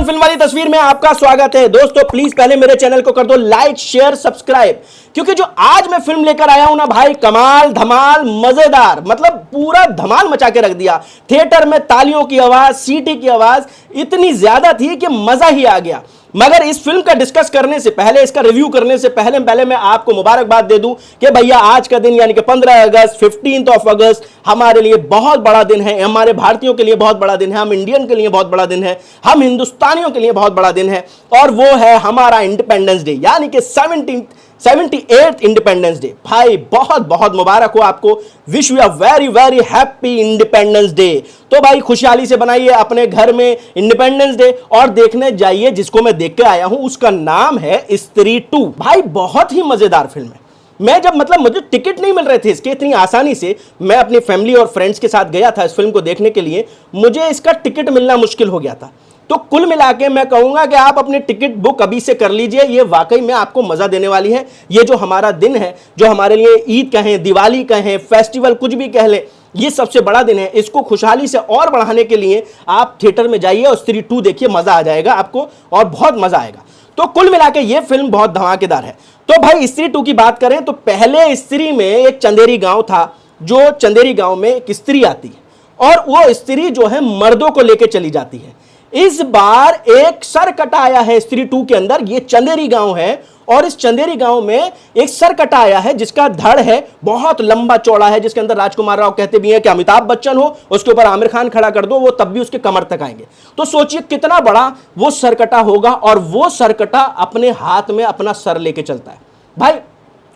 जवान फिल्म वाली तस्वीर में आपका स्वागत है। दोस्तों प्लीज पहले मेरे चैनल को कर दो लाइक शेयर सब्सक्राइब, क्योंकि जो आज मैं फिल्म लेकर आया हूं ना भाई, कमाल धमाल मजेदार, मतलब पूरा धमाल मचा के रख दिया। थिएटर में तालियों की आवाज, सीटी की आवाज इतनी ज्यादा थी कि मजा ही आ गया। मगर इस फिल्म का डिस्कस करने से पहले, इसका रिव्यू करने से पहले मैं आपको मुबारकबाद दे दूं कि भैया आज का दिन यानी कि 15 अगस्त 15 अगस्त हमारे लिए बहुत बड़ा दिन है, हमारे भारतीयों के लिए बहुत बड़ा दिन है, हम इंडियन के लिए बहुत बड़ा दिन है, हम हिंदुस्तानियों के लिए बहुत बड़ा दिन है, और वो है हमारा इंडिपेंडेंस डे यानी कि 78th इंडिपेंडेंस डे। भाई बहुत बहुत मुबारक हो आपको, wish you a very very happy independence day. तो भाई खुशहाली से बनाइए अपने घर में इंडिपेंडेंस डे और देखने जाइए, जिसको मैं देख के आया हूं उसका नाम है स्त्री 2। भाई बहुत ही मजेदार फिल्म है। मैं जब मुझे टिकट नहीं मिल रहे थे इसके इतनी आसानी से, मैं अपनी फैमिली और फ्रेंड्स के साथ गया था इस फिल्म को देखने के लिए, मुझे इसका टिकट मिलना मुश्किल हो गया था। तो कुल मिला के मैं कहूंगा कि आप अपनी टिकट बुक अभी से कर लीजिए, ये वाकई में आपको मजा देने वाली है। ये जो हमारा दिन है, जो हमारे लिए ईद कहें, दिवाली कहें, फेस्टिवल कुछ भी कह लें, ये सबसे बड़ा दिन है। इसको खुशहाली से और बढ़ाने के लिए आप थिएटर में जाइए और स्त्री 2 देखिए, मजा आ जाएगा आपको और बहुत मजा आएगा। तो कुल मिला के ये फिल्म बहुत धमाकेदार है। तो भाई स्त्री 2 की बात करें तो पहले स्त्री में एक चंदेरी गांव था, जो चंदेरी गांव में एक स्त्री आती है और वो स्त्री जो है मर्दों को लेकर चली जाती है। इस बार एक सरकटा आया है स्त्री 2 के अंदर, ये चंदेरी गांव है और इस चंदेरी गांव में एक सरकटा आया है जिसका धड़ है बहुत लंबा चौड़ा है, जिसके अंदर राजकुमार राव कहते भी हैं कि अमिताभ बच्चन हो, उसके ऊपर आमिर खान खड़ा कर दो, वो तब भी उसके कमर तक आएंगे। तो सोचिए कितना बड़ा वो सरकटा होगा, और वो सरकटा अपने हाथ में अपना सर लेके चलता है। भाई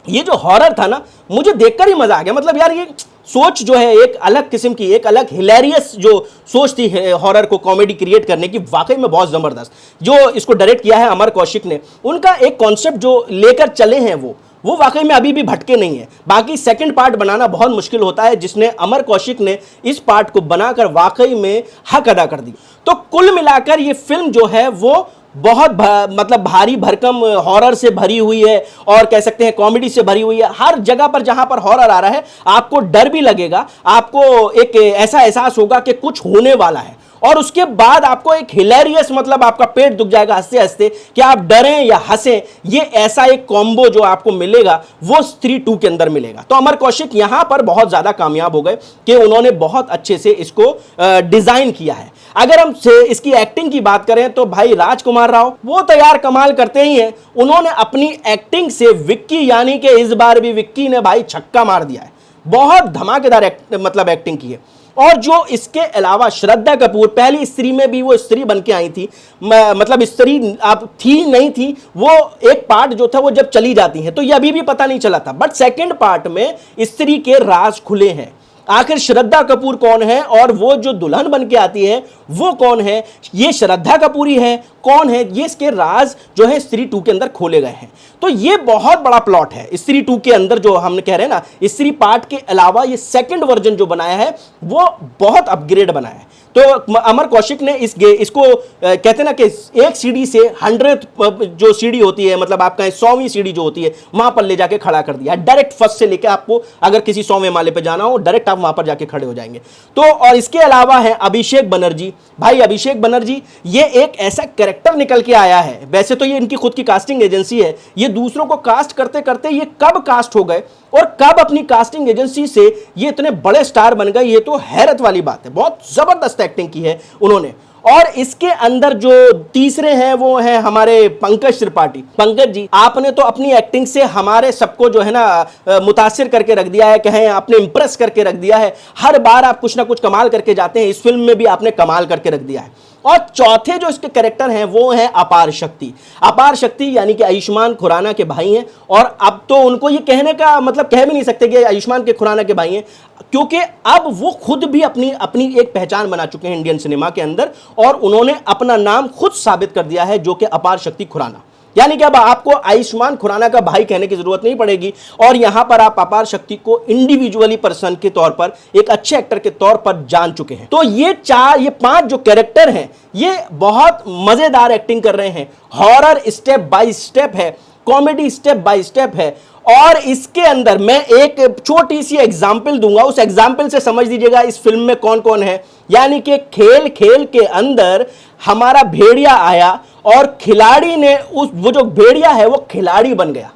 ये जो हॉरर था ना, मुझे देखकर ही मजा आ गया। मतलब यार ये सोच जो है एक अलग किस्म की, एक अलग हिलेरियस जो सोच थी हॉरर को कॉमेडी क्रिएट करने की, वाकई में बहुत जबरदस्त। जो इसको डायरेक्ट किया है अमर कौशिक ने, उनका एक कॉन्सेप्ट जो लेकर चले हैं वो वाकई में अभी भी भटके नहीं है। बाकी सेकंड पार्ट बनाना बहुत मुश्किल होता है, जिसने अमर कौशिक ने इस पार्ट को बनाकर वाकई में हक अदा कर दी। तो कुल मिलाकर ये फिल्म जो है वो बहुत भारी भरकम हॉरर से भरी हुई है, और कह सकते हैं कॉमेडी से भरी हुई है। हर जगह पर जहां पर हॉरर आ रहा है आपको डर भी लगेगा, आपको एक ऐसा एहसास होगा कि कुछ होने वाला है, और उसके बाद आपको एक हिलेरियस, आपका पेट दुख जाएगा हंसते हंसते कि आप डरें या हंसें। ये ऐसा एक कॉम्बो जो आपको मिलेगा वो स्त्री 2 के अंदर मिलेगा। तो अमर कौशिक यहां पर बहुत ज्यादा कामयाब हो गए कि उन्होंने बहुत अच्छे से इसको डिजाइन किया है। अगर हम इसकी एक्टिंग की बात करें तो भाई राजकुमार राव वो तो यार कमाल करते ही हैं। उन्होंने अपनी एक्टिंग से विक्की, यानी कि इस बार भी विक्की ने भाई छक्का मार दिया है, बहुत धमाकेदार एक्टिंग की है। और जो इसके अलावा श्रद्धा कपूर, पहली स्त्री में भी वो स्त्री बन के आई थी, स्त्री आप थी नहीं थी, वो एक पार्ट जो था वो जब चली जाती है तो ये अभी भी पता नहीं चला था, बट सेकंड पार्ट में स्त्री के राज खुले हैं। आखिर श्रद्धा कपूर कौन है और वो जो दुल्हन बन के आती है वो कौन है, ये श्रद्धा कपूर ही है, कौन है, ये इसके राज जो है स्त्री 2 के अंदर खोले गए हैं। तो ये बहुत बड़ा प्लॉट है स्त्री 2 के अंदर, जो हम कह रहे हैं ना, स्त्री पार्ट के अलावा ये सेकंड वर्जन जो बनाया है वो बहुत अपग्रेड बनाया है। तो अमर कौशिक ने इसको कहते हैं ना कि एक सीढ़ी से 100th जो सीढ़ी होती है, आपका 100वीं सीढ़ी जो होती है, वहां पर ले जाके खड़ा कर दिया। डायरेक्ट फर्स्ट से लेके आपको अगर किसी 100वें माले पे जाना हो, डायरेक्ट आप वहां पर जाके खड़े हो जाएंगे। तो और इसके अलावा है अभिषेक बनर्जी। भाई अभिषेक बनर्जी ये एक ऐसा कैरेक्टर निकल के आया है, वैसे तो ये इनकी खुद की कास्टिंग एजेंसी है, ये दूसरों को कास्ट करते करते ये कब कास्ट हो गए और कब अपनी कास्टिंग एजेंसी से ये इतने बड़े स्टार बन गए, ये तो हैरत वाली बात है। बहुत जबरदस्त एक्टिंग की है उन्होंने। और इसके अंदर जो तीसरे हैं वो हैं हमारे पंकज त्रिपाठी। पंकज जी, आपने तो अपनी एक्टिंग से हमारे सबको जो है ना मुतासिर करके रख दिया है, कहें आपने इंप्रेस करके रख दिया है। हर बार आप कुछ ना कुछ कमाल करके जाते हैं, इस फिल्म में भी आपने कमाल करके रख दिया है। और चौथे जो इसके कैरेक्टर हैं वो हैं अपार शक्ति। अपार शक्ति यानी कि आयुष्मान खुराना के भाई हैं, और अब तो उनको ये कहने का कह भी नहीं सकते कि आयुष्मान के खुराना के भाई हैं, क्योंकि अब वो खुद भी अपनी एक पहचान बना चुके हैं इंडियन सिनेमा के अंदर, और उन्होंने अपना नाम खुद साबित कर दिया है, जो कि अपार शक्ति खुराना। यानी कि अब आपको आयुष्मान खुराना का भाई कहने की जरूरत नहीं पड़ेगी, और यहां पर आप अपार शक्ति को इंडिविजुअली पर्सन के तौर पर, एक अच्छे एक्टर के तौर पर जान चुके हैं। तो ये 5 जो कैरेक्टर हैं ये बहुत मजेदार एक्टिंग कर रहे हैं। हॉरर स्टेप बाय स्टेप है, कॉमेडी स्टेप बाय स्टेप है, और इसके अंदर मैं एक छोटी सी एग्जाम्पल दूंगा, उस एग्जाम्पल से समझ लीजिएगा इस फिल्म में कौन कौन है। यानी कि खेल खेल के अंदर हमारा भेड़िया आया और खिलाड़ी ने वो जो भेड़िया है वो खिलाड़ी बन गया।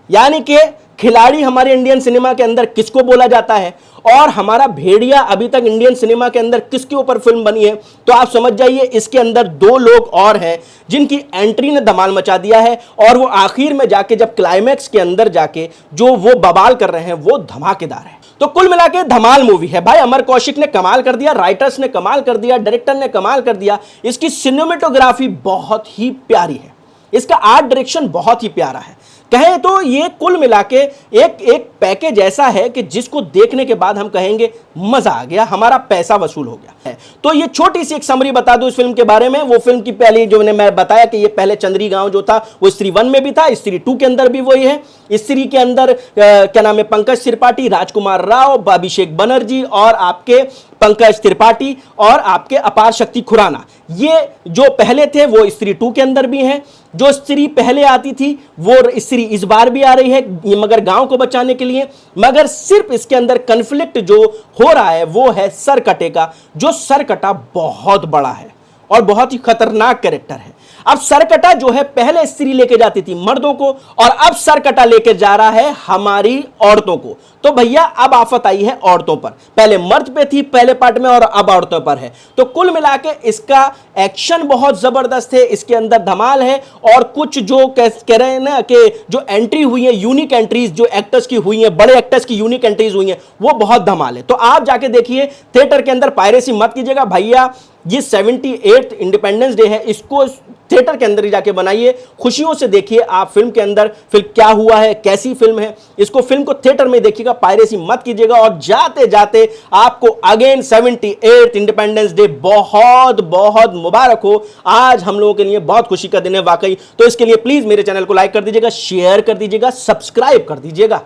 यानी कि खिलाड़ी हमारे इंडियन सिनेमा के अंदर किसको बोला जाता है और हमारा भेड़िया अभी तक इंडियन सिनेमा के अंदर किसके ऊपर फिल्म बनी है, तो आप समझ जाइए इसके अंदर दो लोग और हैं जिनकी एंट्री ने धमाल मचा दिया है और वो आखिर में जाके जब क्लाइमैक्स के अंदर जाके जो वो बवाल कर रहे हैं वो धमाकेदार है। तो कुल मिला के धमाल मूवी है भाई। अमर कौशिक ने कमाल कर दिया, राइटर्स ने कमाल कर दिया, डायरेक्टर ने कमाल कर दिया। इसकी सिनेमेटोग्राफी बहुत ही प्यारी है, इसका आर्ट डायरेक्शन बहुत ही प्यारा है। कहें तो ये कुल मिला के एक पैकेज ऐसा है कि जिसको देखने के बाद हम कहेंगे मजा आ गया, हमारा पैसा वसूल हो गया है। तो ये छोटी सी एक समरी बता दूं इस फिल्म के बारे में। वो फिल्म की पहले जो मैं बताया कि ये पहले चंद्री गांव जो था वो स्त्री 1 में भी था, स्त्री 2 के अंदर भी वही है। स्त्री के अंदर क्या नाम है, पंकज त्रिपाठी, राजकुमार राव, अभिषेक बनर्जी और आपके पंकज त्रिपाठी और आपके अपार शक्ति खुराना, ये जो पहले थे वो स्त्री 2 के अंदर भी हैं। जो स्त्री पहले आती थी वो स्त्री इस बार भी आ रही है, मगर गांव को बचाने के लिए। मगर सिर्फ इसके अंदर कन्फ्लिक्ट जो हो रहा है वो है सरकटे का, जो सरकटा बहुत बड़ा है और बहुत ही खतरनाक कैरेक्टर है। अब सरकटा जो है पहले स्त्री लेके जाती थी मर्दों को और अब सरकटा लेके जा रहा है हमारी औरतों को। तो भैया अब आफत आई है औरतों पर, पहले मर्द पे थी पहले पार्ट में और अब औरतों पर है। तो कुल मिला के इसका एक्शन बहुत जबरदस्त है, इसके अंदर धमाल है और कुछ जो कह रहे हैं ना कि जो एंट्री हुई है, यूनिक एंट्रीज जो एक्टर्स की हुई है, बड़े एक्टर्स की यूनिक एंट्रीज हुई है, वो बहुत धमाल है। तो आप जाके देखिए थिएटर के अंदर, पायरेसी मत कीजिएगा भैया। ये 78 इंडिपेंडेंस डे है, इसको थिएटर के अंदर ही जाके बनाइए, खुशियों से देखिए आप फिल्म के अंदर फिल्म क्या हुआ है, कैसी फिल्म है। इसको फिल्म को थिएटर में देखिएगा, पायरेसी मत कीजिएगा। और जाते जाते आपको अगेन 78 इंडिपेंडेंस डे बहुत बहुत मुबारक हो। आज हम लोगों के लिए बहुत खुशी का दिन है वाकई। तो इसके लिए प्लीज मेरे चैनल को लाइक कर दीजिएगा, शेयर कर दीजिएगा, सब्सक्राइब कर दीजिएगा।